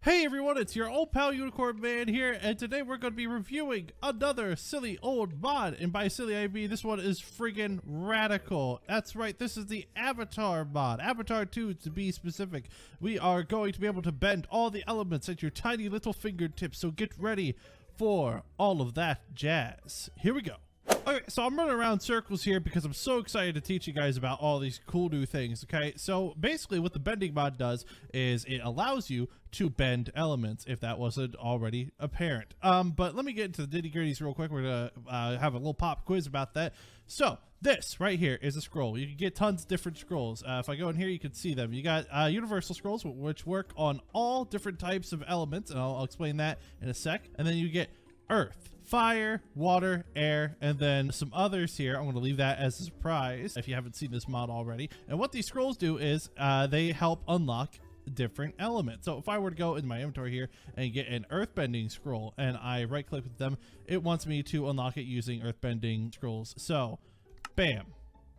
Hey everyone, it's your old pal Unicorn Man here, and today we're going to be reviewing another silly old mod. And by silly I mean this one is friggin' radical. That's right, this is the Avatar mod, Avatar 2 to be specific. We are going to be able to bend all the elements at your tiny little fingertips, so get ready for all of that jazz. Here we go. Okay, so I'm running around circles here because I'm so excited to teach you guys about all these cool new things, okay? So basically what the bending mod does is it allows you to bend elements, if that wasn't already apparent. But let me get into the nitty-gritties real quick. We're gonna have a little pop quiz about that. So this right here is a scroll. You can get tons of different scrolls. If I go in here, you can see them. You got universal scrolls, which work on all different types of elements, and I'll explain that in a sec. And then you get earth, fire, water, air, and then some others here. I'm going to leave that as a surprise if you haven't seen this mod already. And what these scrolls do is they help unlock different elements. So if I were to go in my inventory here and get an Earthbending scroll and I right click with them, it wants me to unlock it using Earthbending scrolls. So bam,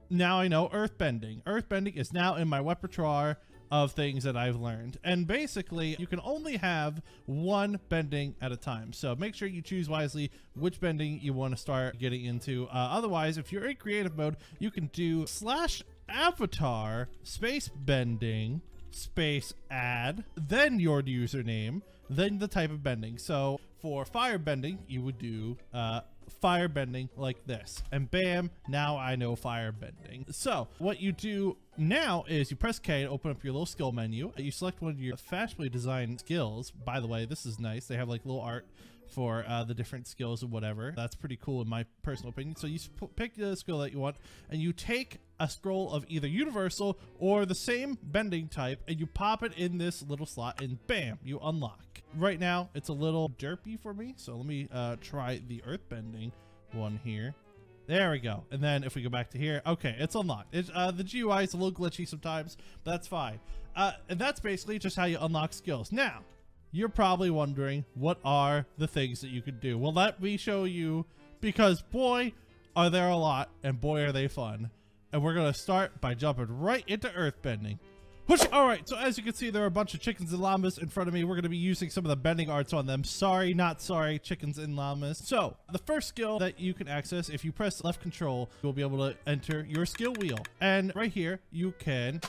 now I know Earthbending. Earthbending is now in my repertoire of things that I've learned. And basically you can only have one bending at a time, so make sure you choose wisely which bending you want to start getting into. Otherwise, if you're in creative mode, you can do /avatar space bending space add, then your username, then the type of bending. So for firebending, you would do firebending like this, and bam, now I know firebending. So what you do now is you press K to open up your little skill menu. You select one of your fashionably designed skills. By the way, this is nice. They have like little art for the different skills or whatever. That's pretty cool in my personal opinion. So you pick the skill that you want, and you take a scroll of either universal or the same bending type, and you pop it in this little slot, and bam, you unlock. Right now it's a little derpy for me, so let me try the Earthbending one here. There we go. And then if we go back to here, okay, it's unlocked. The GUI is a little glitchy sometimes, but that's fine. And that's basically just how you unlock skills. Now you're probably wondering, what are the things that you could do? Well, let me show you, because boy are there a lot, and boy are they fun. And we're gonna start by jumping right into Earthbending. All right, so as you can see, there are a bunch of chickens and llamas in front of me. We're going to be using some of the bending arts on them. Sorry, not sorry, chickens and llamas. So the first skill that you can access, if you press left control, you'll be able to enter your skill wheel. And right here, you can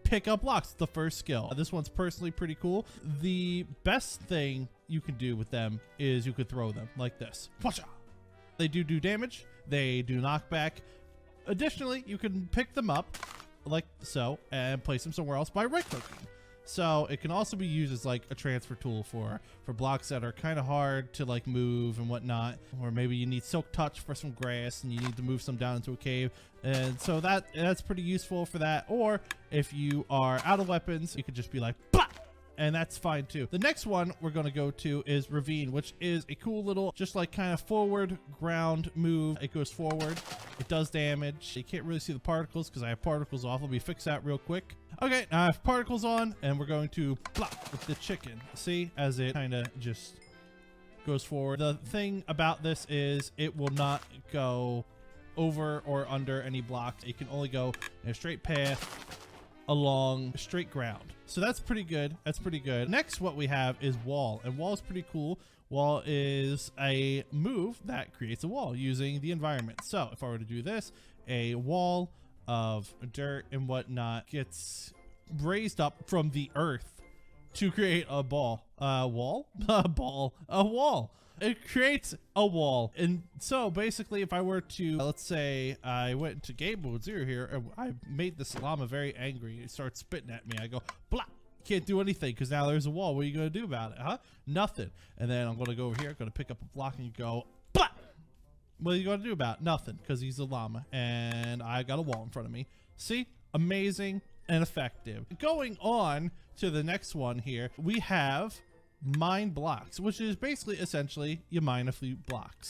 pick up blocks, the first skill. This one's personally pretty cool. The best thing you can do with them is you could throw them like this. They do damage. They do knockback. Additionally, you can pick them up like so and place them somewhere else by right clicking. So it can also be used as like a transfer tool for blocks that are kind of hard to like move and whatnot, or maybe you need silk touch for some grass and you need to move some down into a cave, and so that's pretty useful for that. Or if you are out of weapons, you could just be like blah! And that's fine too. The next one we're going to go to is Ravine, which is a cool little just like kind of forward ground move. It goes forward, it does damage. You can't really see the particles because I have particles off. Let me fix that real quick. Okay, now I have particles on, and we're going to block with the chicken. See, as it kind of just goes forward. The thing about this is it will not go over or under any blocks. It can only go in a straight path along straight ground. So that's pretty good. That's pretty good. Next, what we have is wall, and wall is pretty cool. Wall is a move that creates a wall using the environment. So if I were to do this, a wall of dirt and whatnot gets raised up from the earth to create a wall. It creates a wall. And so basically, if I were to, let's say I went into game mode 0 here, and I made this llama very angry. It starts spitting at me. I go, blah, can't do anything because now there's a wall. What are you going to do about it, huh? Nothing. And then I'm going to go over here, going to pick up a block and go, blah. What are you going to do about it? Nothing, because he's a llama and I got a wall in front of me. See? Amazing and effective. Going on to the next one here, we have mine blocks, which is basically essentially you mine a few blocks.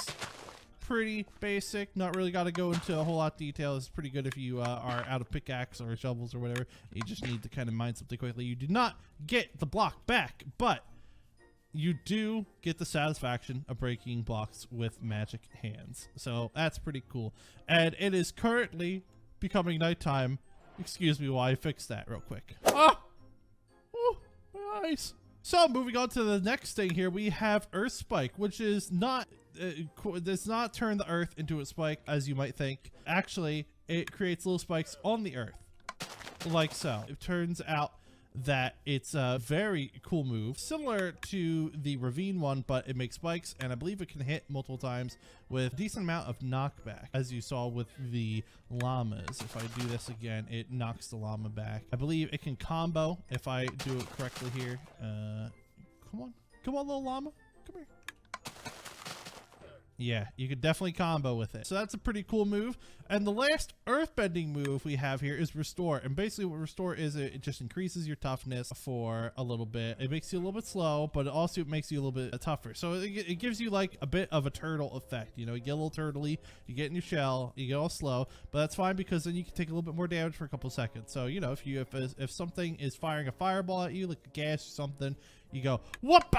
Pretty basic, not really got to go into a whole lot of detail. It's pretty good if you are out of pickaxe or shovels or whatever. You just need to kind of mine something quickly. You do not get the block back, but you do get the satisfaction of breaking blocks with magic hands. So that's pretty cool. And it is currently becoming nighttime. Excuse me while I fix that real quick. Ah! Oh, my eyes. So moving on to the next thing here, we have Earth Spike, which is not does not turn the Earth into a spike as you might think. Actually, it creates little spikes on the Earth, like so. It turns out that it's a very cool move, similar to the Ravine one, but it makes spikes, and I believe it can hit multiple times with a decent amount of knockback, as you saw with the llamas. If I do this again, it knocks the llama back. I believe it can combo if I do it correctly here. Come on, little llama, come here. Yeah, you could definitely combo with it. So that's a pretty cool move. And the last Earthbending move we have here is Restore. And basically what Restore is, it just increases your toughness for a little bit. It makes you a little bit slow, but it also makes you a little bit tougher. So it gives you like a bit of a turtle effect. You know, you get a little turtley, you get in your shell, you get all slow, but that's fine because then you can take a little bit more damage for a couple seconds. So, you know, if something is firing a fireball at you, like a gas or something, you go, whoop,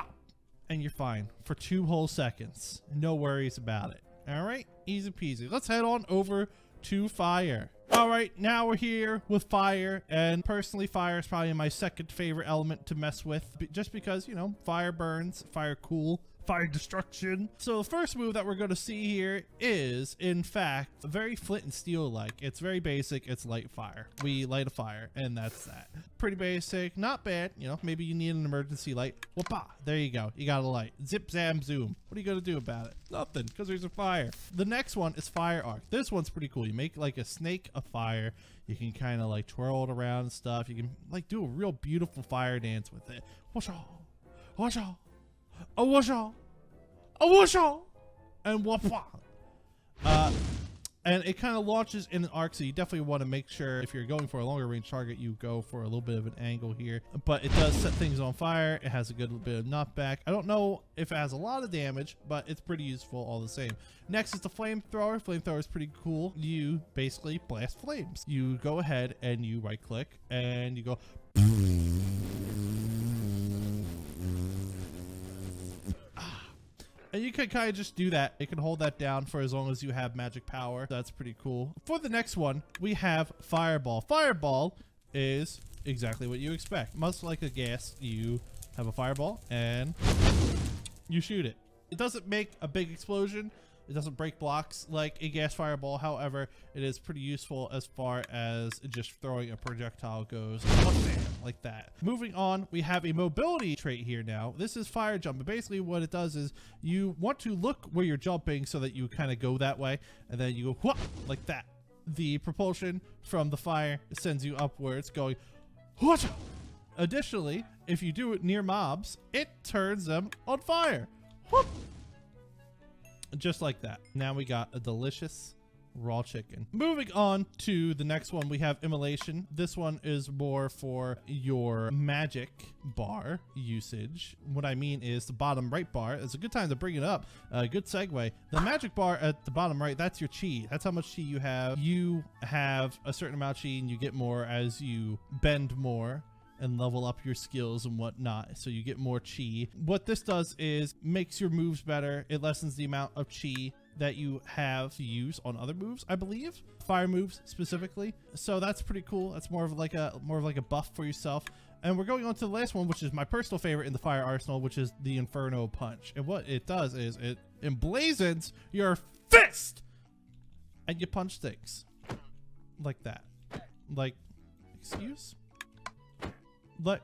and you're fine for 2 whole seconds. No worries about it. All right, easy peasy. Let's head on over to fire. All right, now we're here with fire, and personally fire is probably my second favorite element to mess with, just because, you know, fire burns, fire cool, fire destruction. So the first move that we're going to see here is, in fact, very flint and steel like. It's very basic. It's light fire. We light a fire, and that's that. Pretty basic, not bad. You know, maybe you need an emergency light. Whoopah, there you go. You got a light. Zip, zam, zoom. What are you going to do about it? Nothing, because there's a fire. The next one is fire arc. This one's pretty cool. You make like a snake of fire. You can kind of like twirl it around and stuff. You can like do a real beautiful fire dance with it. Whoosh, whoosh, a whoosh, a whoosh, and whoopah. And it kind of launches in an arc, so you definitely want to make sure if you're going for a longer range target, you go for a little bit of an angle here. But it does set things on fire. It has a good bit of knockback. I don't know if it has a lot of damage, but it's pretty useful all the same. Next is the flamethrower. Flamethrower is pretty cool. You basically blast flames. You go ahead and you right click and you go and you can kind of just do that. It can hold that down for as long as you have magic power. That's pretty cool. For the next one, we have Fireball. Fireball is exactly what you expect. Much like a gas, you have a fireball and you shoot it. It doesn't make a big explosion. It doesn't break blocks like a gas fireball. However, it is pretty useful as far as just throwing a projectile goes. Like that. Moving on, we have a mobility trait here now. This is fire jump. But basically what it does is you want to look where you're jumping so that you kind of go that way. And then you go whoop, like that. The propulsion from the fire sends you upwards going whoop. Additionally, if you do it near mobs, it turns them on fire. Whoop. Just like that. Now we got a delicious raw chicken. Moving on to the next one, we have Immolation. This one is more for your magic bar usage. What I mean is the bottom right bar. It's a good time to bring it up. Good segue. The magic bar at the bottom right, that's your chi. That's how much chi you have. You have a certain amount of chi and you get more as you bend more and level up your skills and whatnot, so you get more chi. What this does is makes your moves better. It lessens the amount of chi that you have to use on other moves, I believe, fire moves specifically. So that's pretty cool. That's more of like a buff for yourself. And we're going on to the last one, which is my personal favorite in the fire arsenal, which is the Inferno Punch. And what it does is it emblazons your fist and you punch things like that. Like, excuse? But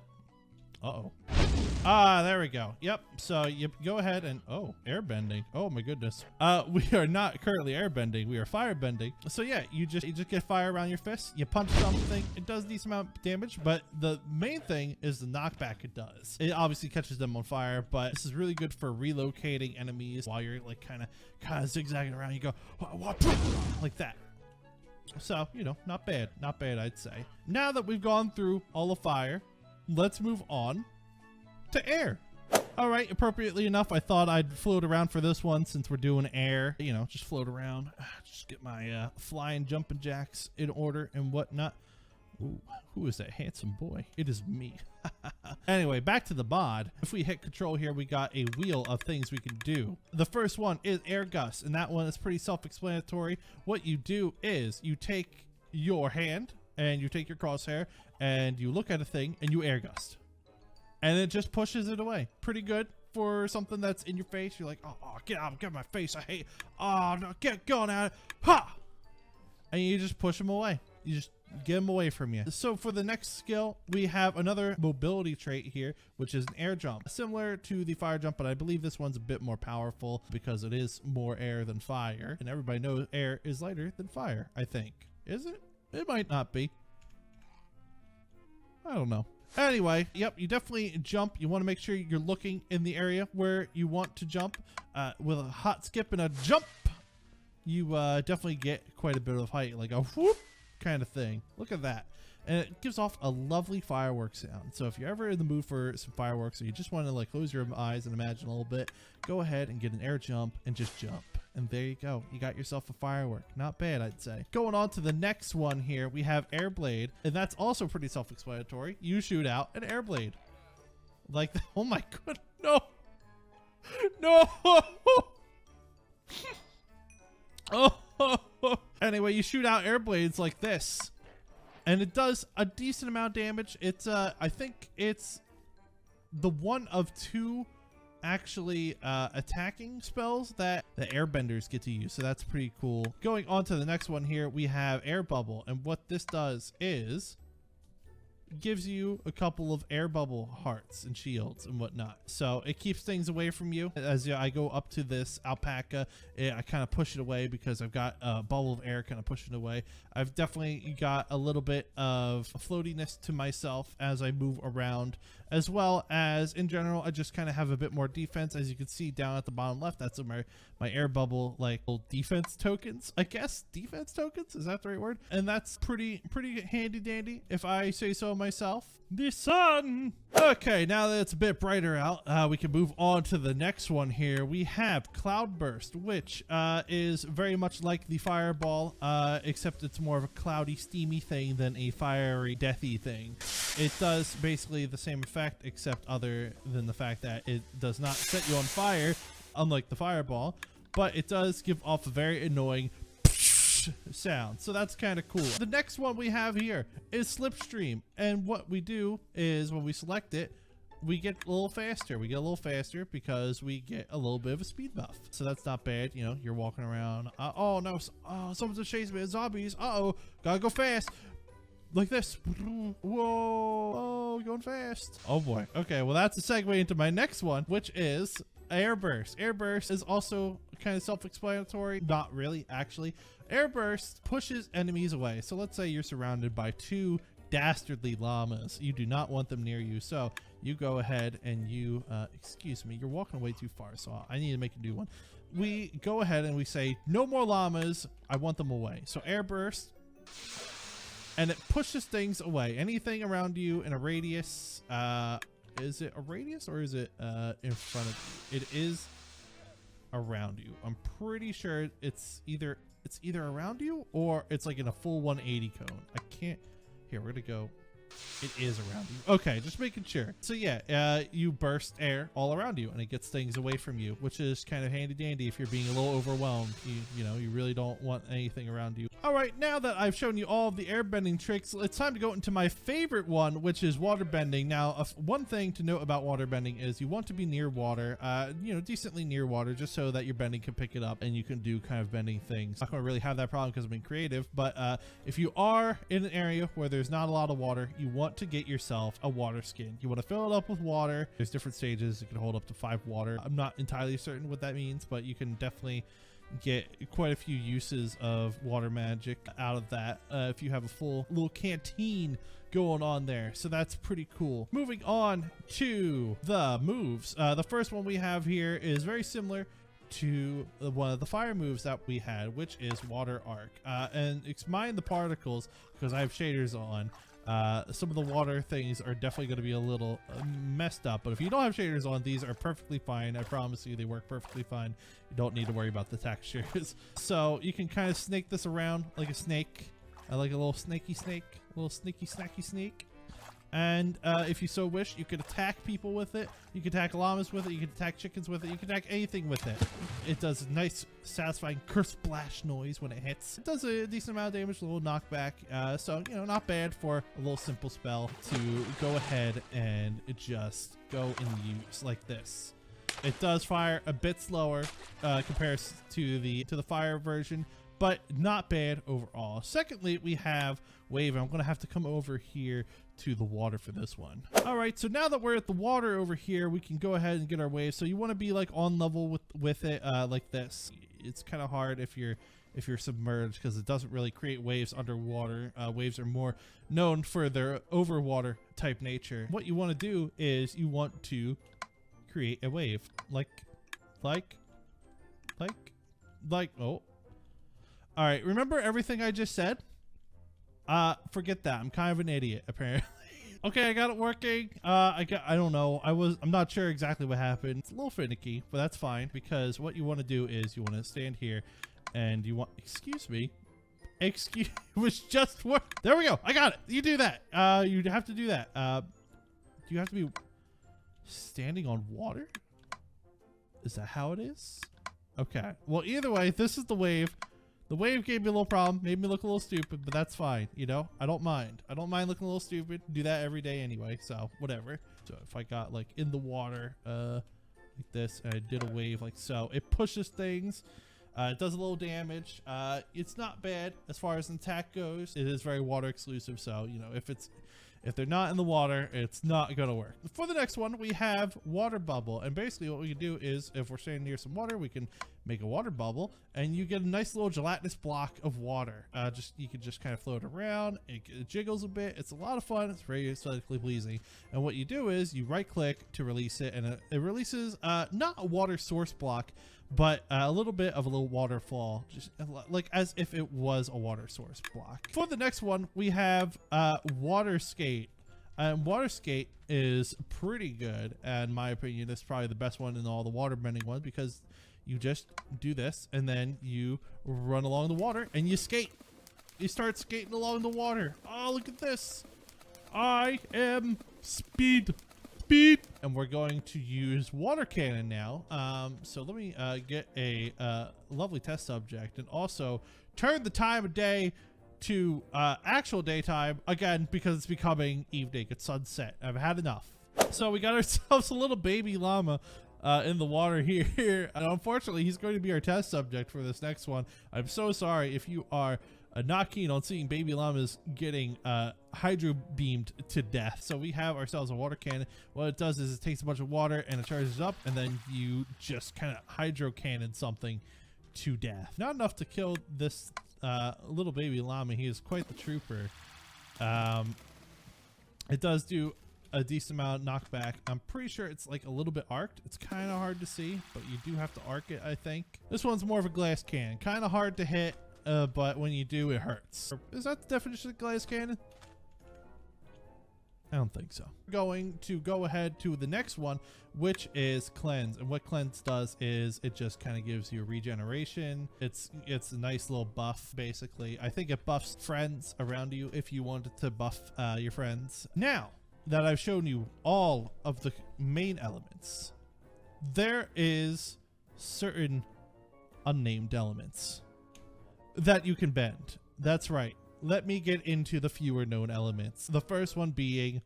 there we go. Yep. So you go ahead and airbending. Oh my goodness. We are not currently airbending. We are firebending. So yeah, you just get fire around your fist. You punch something. It does a decent amount of damage, but the main thing is the knockback it does. It obviously catches them on fire, but this is really good for relocating enemies while you're like kind of zigzagging around. You go like that. So, you know, not bad, I'd say. Now that we've gone through all the fire, let's move on to air. All right, appropriately enough, I thought I'd float around for this one since we're doing air. You know, just float around, just get my flying jumping jacks in order and whatnot. Ooh, who is that handsome boy? It is me. Anyway, back to the mod. If we hit control here, we got a wheel of things we can do. The first one is air gust, and that one is pretty self-explanatory. What you do is you take your hand and you take your crosshair and you look at a thing and you air gust. and it just pushes it away. Pretty good for something that's in your face. You're like, oh, get out of my face. I hate, oh, no, get going at it. Ha! And you just push them away. You just get them away from you. So for the next skill, we have another mobility trait here, which is an air jump. Similar to the fire jump, but I believe this one's a bit more powerful because it is more air than fire. And everybody knows air is lighter than fire, I think. Is it? It might not be. I don't know. Anyway, yep, you definitely jump. You want to make sure you're looking in the area where you want to jump. With a hot skip and a jump, you definitely get quite a bit of height, like a whoop kind of thing. Look at that. And it gives off a lovely fireworks sound. So if you're ever in the mood for some fireworks, or you just want to like close your eyes and imagine a little bit, go ahead and get an air jump and just jump. And there you go. You got yourself a firework. Not bad, I'd say. Going on to the next one here, we have Airblade. And that's also pretty self-explanatory. You shoot out an Airblade. Like, oh my god, no. No. Oh. Anyway, you shoot out Airblades like this. And it does a decent amount of damage. It's, I think it's the one of two actually attacking spells that the airbenders get to use, so that's pretty cool. Going on to the next one here, we have Air Bubble, and what this does is gives you a couple of air bubble hearts and shields and whatnot, so it keeps things away from you. As I go up to this alpaca, I kind of push it away because I've got a bubble of air kind of pushing it away. I've definitely got a little bit of floatiness to myself as I move around, as well as in general I just kind of have a bit more defense. As you can see down at the bottom left, that's my air bubble like little defense tokens, I guess. Defense tokens, is that the right word? And that's pretty handy dandy if I say so myself. The sun. Okay, now that it's a bit brighter out, we can move on to the next one here. We have Cloudburst, which is very much like the fireball, except it's more of a cloudy, steamy thing than a fiery, deathy thing. It does basically the same effect, except other than the fact that it does not set you on fire, unlike the fireball, but it does give off a very annoying sound, so that's kind of cool. The next one we have here is Slipstream, and what we do is when we select it, we get a little faster. We get a little faster because we get a little bit of a speed buff, so that's not bad. You know, you're walking around, oh no, oh, someone's chasing me, zombies, uh-oh, gotta go fast like this. Whoa, oh, going fast. Oh boy. Okay, well that's a segue into my next one, which is Airburst. Airburst is also kind of self-explanatory. Not really, actually. Airburst pushes enemies away. So let's say you're surrounded by two dastardly llamas. You do not want them near you. So you go ahead and you, excuse me, you're walking way too far. So I need to make a new one. We go ahead and we say, no more llamas. I want them away. So Airburst, and it pushes things away. Anything around you in a radius, is it a radius or is it in front of you? It is around you. I'm pretty sure it's either around you or it's like in a full 180 cone. I can't. Here, we're gonna go. It is around you. Okay, just making sure. So yeah, you burst air all around you and it gets things away from you, which is kind of handy dandy if you're being a little overwhelmed. You know, you really don't want anything around you. All right, now that I've shown you all of the airbending tricks, it's time to go into my favorite one, which is waterbending. Now, one thing to note about waterbending is you want to be near water, you know, decently near water, just so that your bending can pick it up and you can do kind of bending things. Not gonna really have that problem because I'm being creative, but if you are in an area where there's not a lot of water, you want to get yourself a water skin. You want to fill it up with water. There's different stages. It can hold up to 5 water. I'm not entirely certain what that means, but you can definitely get quite a few uses of water magic out of that if you have a full little canteen going on there. So that's pretty cool. Moving on to the moves. The first one we have here is very similar to one of the fire moves that we had, which is Water Arc. And mind the particles because I have shaders on. Some of the water things are definitely going to be a little messed up, but if you don't have shaders on, these are perfectly fine. I promise you they work perfectly fine. You don't need to worry about the textures. So you can kind of snake this around like a snake, like a little snaky snake, a little sneaky snacky snake. And if you so wish, you could attack people with it. You can attack llamas with it. You can attack chickens with it. You can attack anything with it. It does a nice, satisfying splash noise when it hits. It does a decent amount of damage, a little knockback. So, you know, not bad for a little simple spell to go ahead and just go and use like this. It does fire a bit slower compared to the fire version, but not bad overall. Secondly, we have wave. I'm gonna have to come over here to the water for this one. All right, so now that we're at the water over here, we can go ahead and get our wave. So you want to be like on level with it like this. It's kind of hard if you're submerged because it doesn't really create waves underwater. Waves are more known for their overwater type nature. What you want to do is you want to create a wave like oh. All right, remember everything I just said? Forget that. I'm kind of an idiot apparently. Okay, I got it working. I don't know. I'm not sure exactly what happened. It's a little finicky, but that's fine because what you want to do is you want to stand here and you want, excuse me. It was just work. There we go. I got it. You do that. You have to do that. Do you have to be standing on water? Is that how it is? Okay. Well, either way, this is the wave. The wave gave me a little problem, made me look a little stupid, but that's fine. You know, I don't mind. I don't mind looking a little stupid. Do that every day anyway, so whatever. So if I got like in the water, like this, and I did a wave like so, it pushes things. It does a little damage. It's not bad as far as an attack goes. It is very water exclusive, so you know if they're not in the water, it's not gonna work. For the next one, we have water bubble, and basically what we can do is if we're standing near some water, we can make a water bubble, and you get a nice little gelatinous block of water. You can just kind of float around. It jiggles a bit. It's a lot of fun. It's very aesthetically pleasing. And what you do is you right click to release it, and it releases not a water source block, but a little bit of a little waterfall, just like as if it was a water source block. For the next one, we have water skate. Water skate is pretty good, and in my opinion, it's probably the best one in all the water bending ones because you just do this and then you run along the water and you skate. You start skating along the water. Oh, look at this. I am speed. And we're going to use water cannon now. So let me get a lovely test subject and also turn the time of day to actual daytime again because it's becoming evening. It's sunset. I've had enough. So we got ourselves a little baby llama in the water here. And unfortunately, he's going to be our test subject for this next one. I'm so sorry if you are not keen on seeing baby llamas getting hydro beamed to death. So we have ourselves a water cannon. What it does is it takes a bunch of water and it charges up, and then you just kind of hydro cannon something to death. Not enough to kill this little baby llama. He is quite the trooper. It does do a decent amount of knockback. I'm pretty sure it's like a little bit arced. It's kind of hard to see, but you do have to arc it, I think. This one's more of a glass cannon. Kind of hard to hit. But when you do, it hurts. Is that the definition of glass cannon? I don't think so. We're going to go ahead to the next one, which is cleanse. And what cleanse does is it just kind of gives you regeneration. It's a nice little buff, basically. I think it buffs friends around you if you wanted to buff your friends. Now that I've shown you all of the main elements, there is certain unnamed elements that you can bend. That's right. Let me get into the fewer known elements. The first one being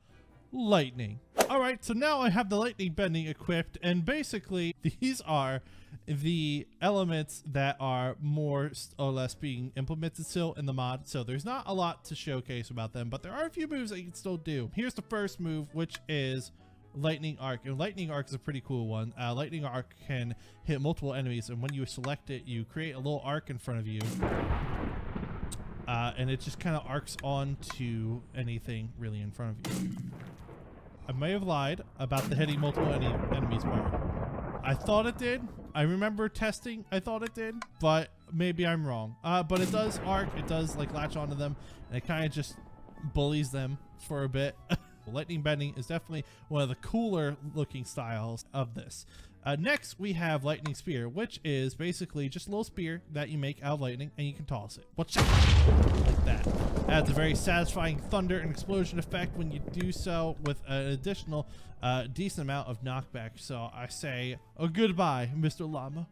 lightning. All right, so now I have the lightning bending equipped, and basically these are the elements that are more or less being implemented still in the mod. So there's not a lot to showcase about them, but there are a few moves that you can still do. Here's the first move, which is lightning arc. And lightning arc is a pretty cool one. Lightning arc can hit multiple enemies, and when you select it, you create a little arc in front of you, and it just kind of arcs onto anything really in front of you. I may have lied about the hitting multiple enemies part. I thought it did. I remember testing, I thought it did, but maybe I'm wrong. But it does arc. It does like latch onto them, and it kind of just bullies them for a bit. Lightning bending is definitely one of the cooler looking styles of this. Next, we have lightning spear, which is basically just a little spear that you make out of lightning and you can toss it. Watch out! Like that. Adds a very satisfying thunder and explosion effect when you do so, with an additional decent amount of knockback. So I say a goodbye, Mr. Llama.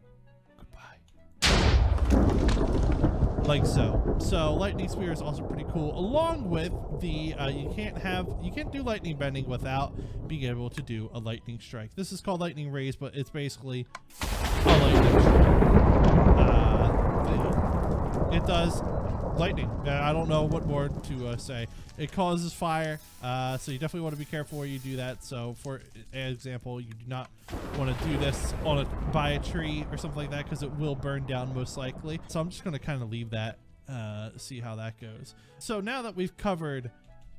Like so. So lightning spear is also pretty cool, along with the you can't do lightning bending without being able to do a lightning strike. This is called lightning raise, but it's basically a lightning strike. It does lightning. I don't know what more to say. It causes fire, so you definitely want to be careful where you do that. So for example, you do not want to do this by a tree or something like that, because it will burn down most likely. So I'm just going to kind of leave that, see how that goes. So now that we've covered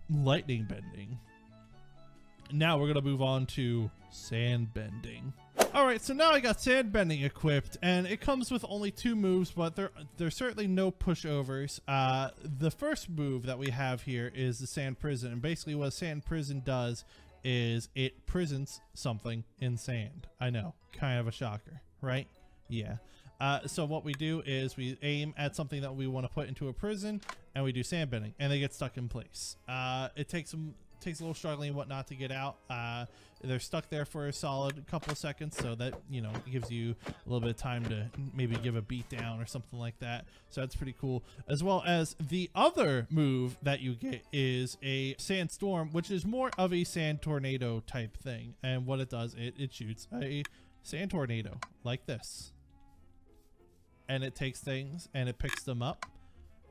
lightning bending, now we're going to move on to sand bending. All right, so now I got sand bending equipped, and it comes with only 2 moves, but there's certainly no pushovers. The first move that we have here is the sand prison, and basically what a sand prison does is it prisons something in sand. I know, kind of a shocker, right? Yeah. So what we do is we aim at something that we want to put into a prison, and we do sand bending, and they get stuck in place. It takes a little struggling and whatnot to get out. They're stuck there for a solid couple of seconds, so that, you know, gives you a little bit of time to maybe give a beat down or something like that. So that's pretty cool. As well as the other move that you get is a sandstorm, which is more of a sand tornado type thing. And what it does, it shoots a sand tornado like this, and it takes things and it picks them up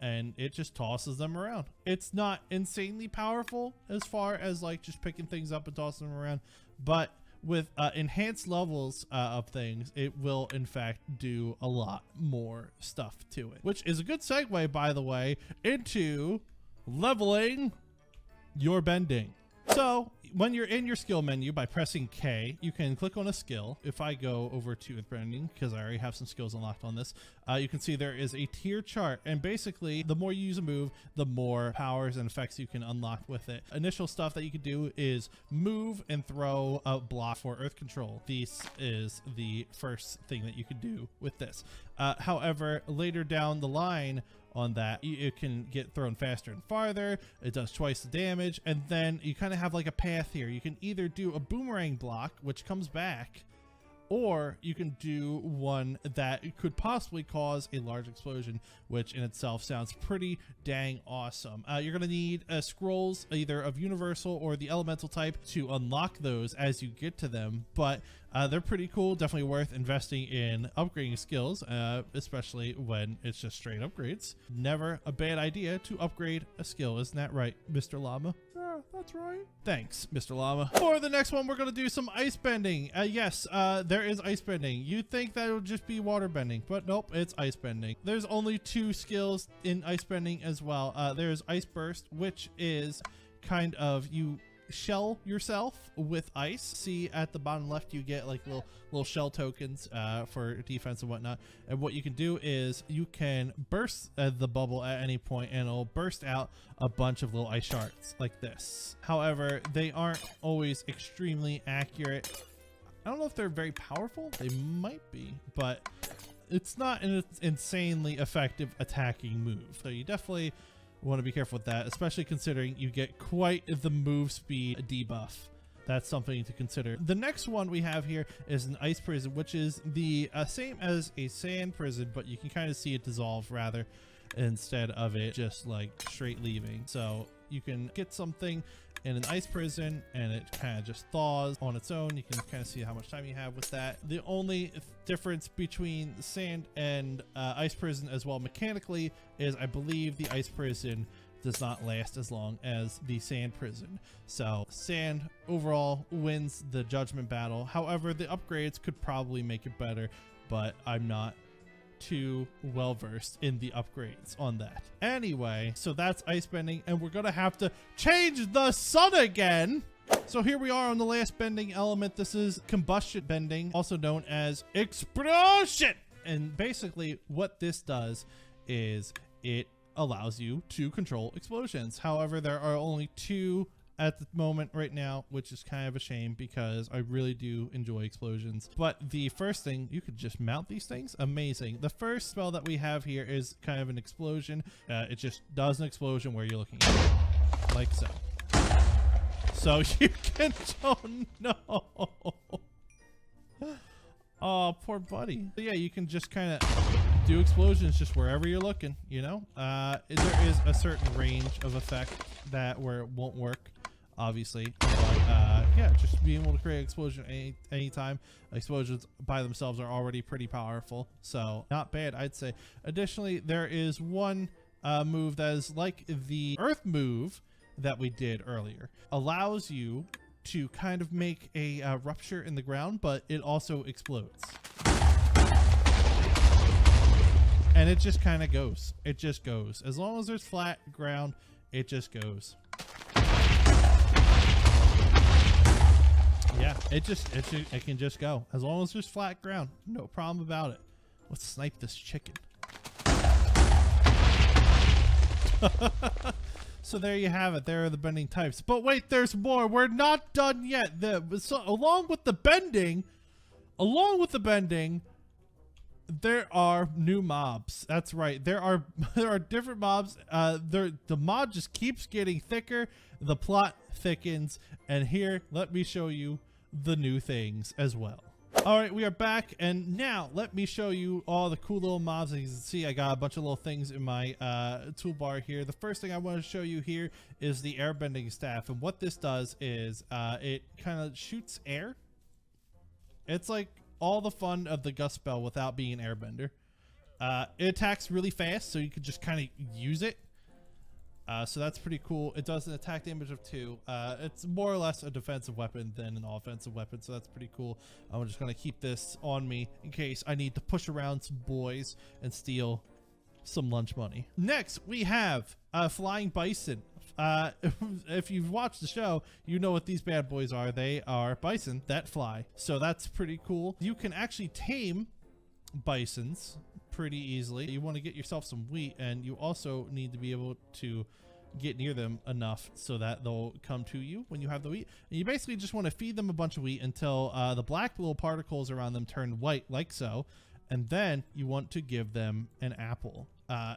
and it just tosses them around. It's not insanely powerful as far as like just picking things up and tossing them around, but with enhanced levels of things, it will in fact do a lot more stuff to it, which is a good segue, by the way, into leveling your bending. So when you're in your skill menu, by pressing K, you can click on a skill. If I go over to Earthbending, because I already have some skills unlocked on this, you can see there is a tier chart, and basically the more you use a move, the more powers and effects you can unlock with it. Initial stuff that you can do is move and throw a block for earth control. This is the first thing that you can do with this. However, later down the line on that, it can get thrown faster and farther. It does twice the damage, and then you kind of have like a path here. You can either do a boomerang block, which comes back, or you can do one that could possibly cause a large explosion, which in itself sounds pretty dang awesome. You're going to need scrolls either of universal or the elemental type to unlock those as you get to them, but they're pretty cool. Definitely worth investing in upgrading skills, especially when it's just straight upgrades. Never a bad idea to upgrade a skill. Isn't that right, Mr. Llama? Yeah, that's right. Thanks, Mr. Llama. For the next one, we're going to do some ice bending. Yes, there is ice bending. You'd think that it would just be water bending, but nope, it's ice bending. There's only 2 skills in ice bending as well. There's ice burst, which is kind of you shell yourself with ice. See at the bottom left, you get like little shell tokens for defense and whatnot, and what you can do is you can burst the bubble at any point and it'll burst out a bunch of little ice shards like this. However, they aren't always extremely accurate. I don't know if they're very powerful. They might be, but it's not an insanely effective attacking move, so you definitely want to be careful with that, especially considering you get quite the move speed debuff. That's something to consider. The next one we have here is an ice prison, which is the same as a sand prison, but you can kind of see it dissolve rather instead of it just like straight leaving. So you can get something in an ice prison and it kind of just thaws on its own. You can kind of see how much time you have with that. The only difference between sand and ice prison as well mechanically is I believe the ice prison does not last as long as the sand prison. So sand overall wins the judgment battle. However, the upgrades could probably make it better, but I'm not too well versed in the upgrades on that. Anyway, so that's ice bending, and we're gonna have to change the sun again. So here we are on the last bending element. This is combustion bending, also known as explosion. And basically what this does is it allows you to control explosions. However, there are only 2 at the moment right now, which is kind of a shame because I really do enjoy explosions. But the first thing, you could just mount these things. Amazing. The first spell that we have here is kind of an explosion. It just does an explosion where you're looking at it, like so. So you can, oh no. Oh, poor buddy. So yeah, you can just kind of do explosions just wherever you're looking, you know? There is a certain range of effect that where it won't work, obviously. But yeah, just being able to create an explosion anytime. Explosions by themselves are already pretty powerful, so not bad, I'd say. Additionally, there is one move that is like the Earth move that we did earlier. Allows you to kind of make a rupture in the ground, but it also explodes. And it just kind of goes. It just goes. As long as there's flat ground, it just goes. Yeah, it can just go. As long as there's flat ground, no problem about it. Let's snipe this chicken. So there you have it. There are the bending types. But wait, there's more. We're not done yet. Along with the bending, there are new mobs. That's right. There are different mobs. The mod just keeps getting thicker. The plot thickens. And here, let me show you the new things as well. All right, we are back, and now let me show you all the cool little mobs. As you can see, I got a bunch of little things in my toolbar here. The first thing I want to show you here is the airbending staff, and what this does is it kind of shoots air. It's like all the fun of the gust spell without being an airbender. It attacks really fast, so you could just kind of use it. So that's pretty cool. It does an attack damage of 2. It's more or less a defensive weapon than an offensive weapon, so that's pretty cool. I'm just going to keep this on me in case I need to push around some boys and steal some lunch money. Next, we have flying bison. If you've watched the show, you know what these bad boys are. They are bison that fly, so that's pretty cool. You can actually tame bisons pretty easily. You want to get yourself some wheat, and you also need to be able to get near them enough so that they'll come to you when you have the wheat. And you basically just want to feed them a bunch of wheat until the black little particles around them turn white, like so, and then you want to give them an apple.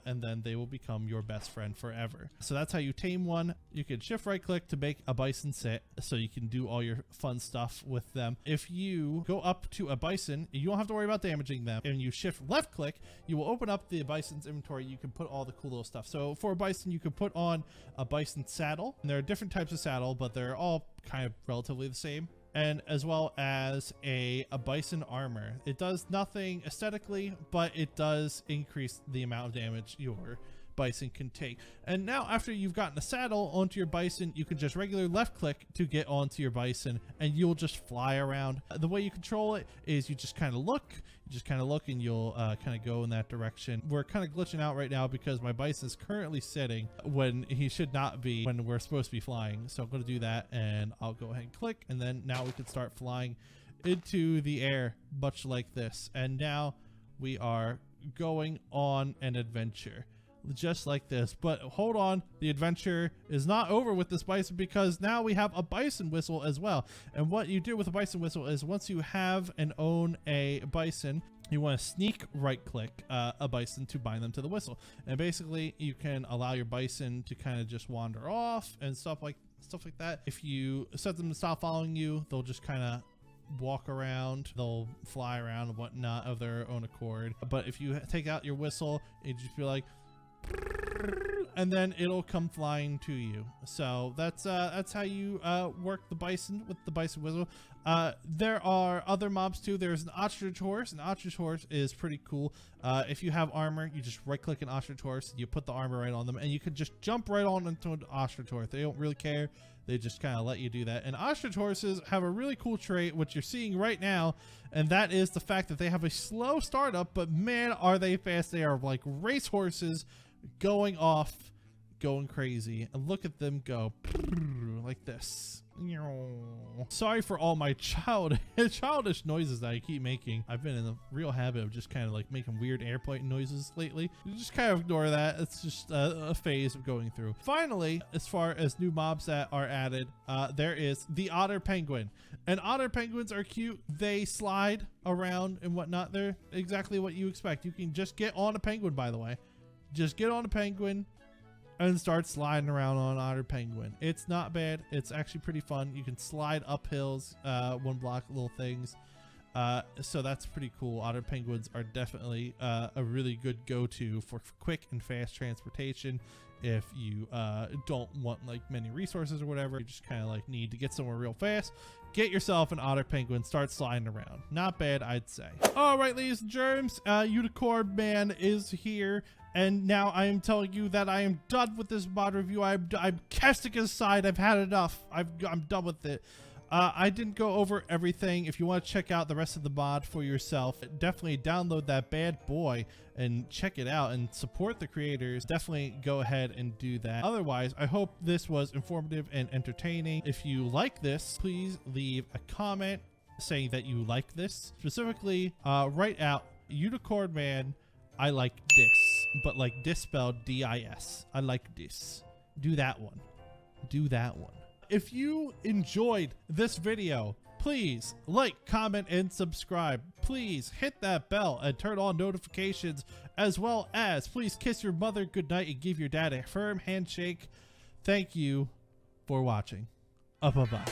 And then they will become your best friend forever. So that's how you tame one. You can shift right click to make a bison sit, so you can do all your fun stuff with them. If you go up to a bison, you don't have to worry about damaging them, and you shift left click, you will open up the bison's inventory. You can put all the cool little stuff. So for a bison, you can put on a bison saddle, and there are different types of saddle, but they're all kind of relatively the same. And as well as a bison armor. It does nothing aesthetically, but it does increase the amount of damage your bison can take. And now after you've gotten a saddle onto your bison, you can just regular left click to get onto your bison, and you'll just fly around. The way you control it is you just kind of look, and you'll kind of go in that direction. We're kind of glitching out right now because my bison is currently sitting when he should not be, when we're supposed to be flying. So I'm going to do that, and I'll go ahead and click, and then now we can start flying into the air, much like this. And now we are going on an adventure. Just like this. But hold on, the adventure is not over with this bison, because now we have a bison whistle as well. And what you do with a bison whistle is once you have and own a bison, you want to sneak right click a bison to bind them to the whistle. And basically you can allow your bison to kind of just wander off and stuff like that. If you set them to stop following you, they'll just kind of walk around, they'll fly around and whatnot of their own accord. But if you take out your whistle, it just be like, and then it'll come flying to you. So that's how you work the bison with the bison whistle. There are other mobs too. There's an ostrich horse. An ostrich horse is pretty cool. If you have armor, you just right click an ostrich horse, you put the armor right on them, and you can just jump right on into an ostrich horse. They don't really care. They just kind of let you do that. And ostrich horses have a really cool trait, which you're seeing right now, and that is the fact that they have a slow startup, but man, are they fast. They are like race horses, going off, going crazy. And look at them go like this. Sorry for all my childish noises that I keep making. I've been in the real habit of just kind of like making weird airplane noises lately. You just kind of ignore that. It's just a phase of going through. Finally, as far as new mobs that are added, there is the otter penguin. And otter penguins are cute. They slide around and whatnot. They're exactly what you expect. You can just get on a penguin, by the way. Just get on a penguin and start sliding around on otter penguin. It's not bad. It's actually pretty fun. You can slide up hills, one block little things. So that's pretty cool. Otter penguins are definitely a really good go-to for quick and fast transportation. If you don't want like many resources or whatever, you just kind of like need to get somewhere real fast, get yourself an otter penguin, start sliding around. Not bad, I'd say. All right, ladies and germs, Unicorn Man is here. And now I am telling you that I am done with this mod review. I'm casting aside. I've had enough. I'm done with it. I didn't go over everything. If you want to check out the rest of the mod for yourself, definitely download that bad boy and check it out and support the creators. Definitely go ahead and do that. Otherwise, I hope this was informative and entertaining. If you like this, please leave a comment saying that you like this. Specifically, write out Unicorn Man, I like this. But like this spelled D-I-S. I like this. Do that one. Do that one. If you enjoyed this video, please like, comment, and subscribe. Please hit that bell and turn on notifications, as well as please kiss your mother goodnight and give your dad a firm handshake. Thank you for watching. Bye-bye.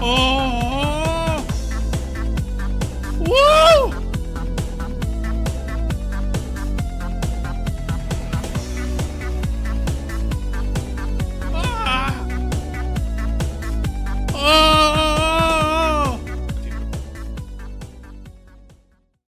Oh!